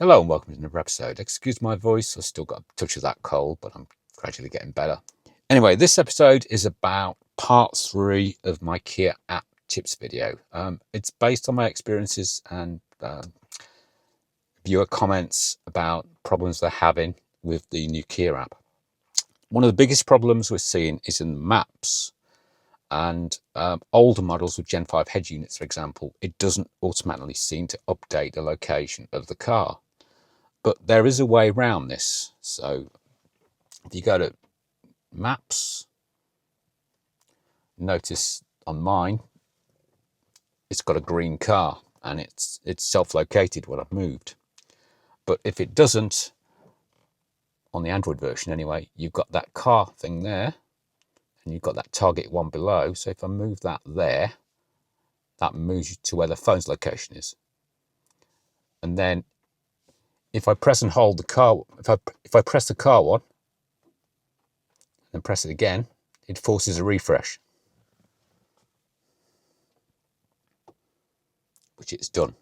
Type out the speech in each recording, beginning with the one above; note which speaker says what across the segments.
Speaker 1: Hello and welcome to another episode. Excuse my voice, I've still got a touch of that cold, but I'm gradually getting better. Anyway, this episode is about part 3 of my Kia app tips video. It's based on my experiences and viewer comments about problems they're having with the new Kia app. One of the biggest problems we're seeing is in maps and older models with Gen 5 head units, for example. It doesn't automatically seem to update the location of the car. But there is a way around this. So if you go to maps, notice on mine, it's got a green car and it's self-located when I've moved. But if it doesn't, on the Android version anyway, you've got that car thing there and you've got that target one below. So if I move that there, that moves you to where the phone's location is. And then if I press and hold the car, if I press the car one and press it again, it forces a refresh, which it's done.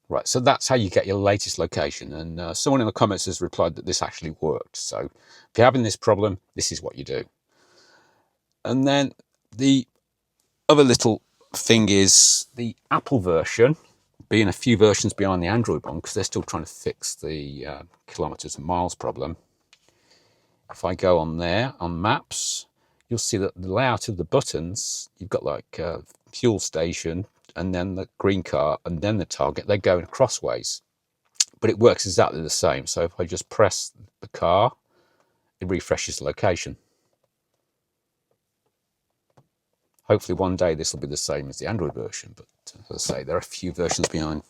Speaker 1: Right, so that's how you get your latest location. And someone in the comments has replied that this actually worked. So if you're having this problem, this is what you do. And then the other little thing is the Apple version being a few versions behind the Android one, because they're still trying to fix the kilometers and miles problem. If I go on there, on maps, you'll see that the layout of the buttons, you've got like a fuel station and then the green car and then the target. They're going crossways, but it works exactly the same. So if I just press the car, it refreshes the location. Hopefully one day this will be the same as the Android version, but as I say, there are a few versions behind.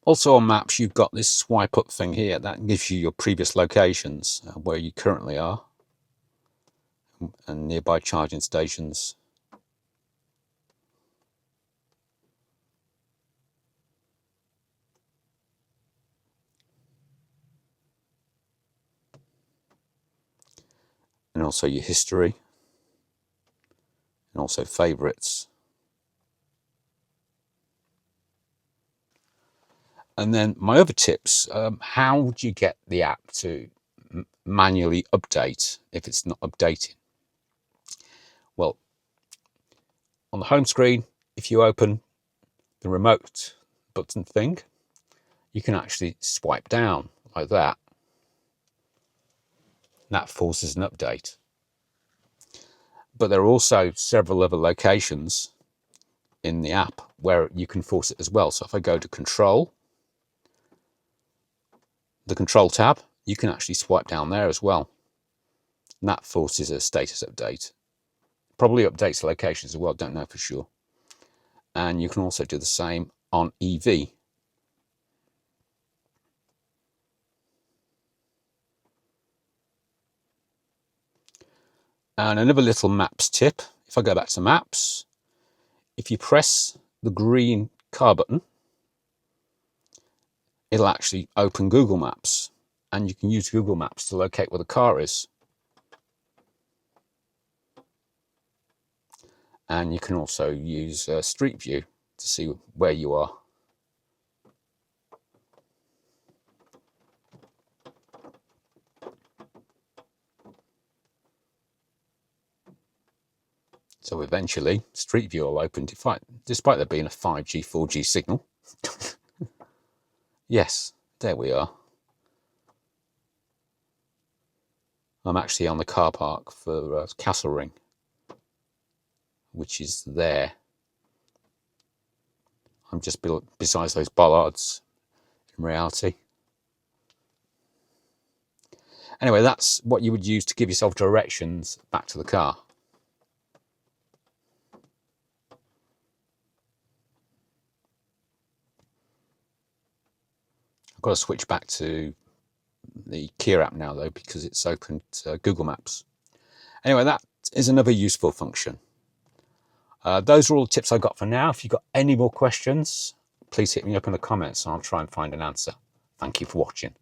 Speaker 1: Also on maps, you've got this swipe up thing here that gives you your previous locations, where you currently are, and nearby charging stations. And also your history, and also favorites. And then my other tips, how would you get the app to manually update if it's not updating? Well, on the home screen, if you open the remote button thing, you can actually swipe down like that. That forces an update. But there are also several other locations in the app where you can force it as well. So if I go to control, the control tab, you can actually swipe down there as well. And that forces a status update. Probably updates locations as well, don't know for sure. And you can also do the same on EV. And another little maps tip, if I go back to maps, if you press the green car button, it'll actually open Google Maps, and you can use Google Maps to locate where the car is. And you can also use Street View to see where you are. So eventually, Street View will open despite there being a 5G, 4G signal. Yes, there we are. I'm actually on the car park for Castle Ring, which is there. I'm just besides those bollards in reality. Anyway, that's what you would use to give yourself directions back to the car. I've got to switch back to the Kia app now though, because it's opened Google Maps. Anyway, that is another useful function. Those are all the tips I've got for now. If you've got any more questions, please hit me up in the comments and I'll try and find an answer. Thank you for watching.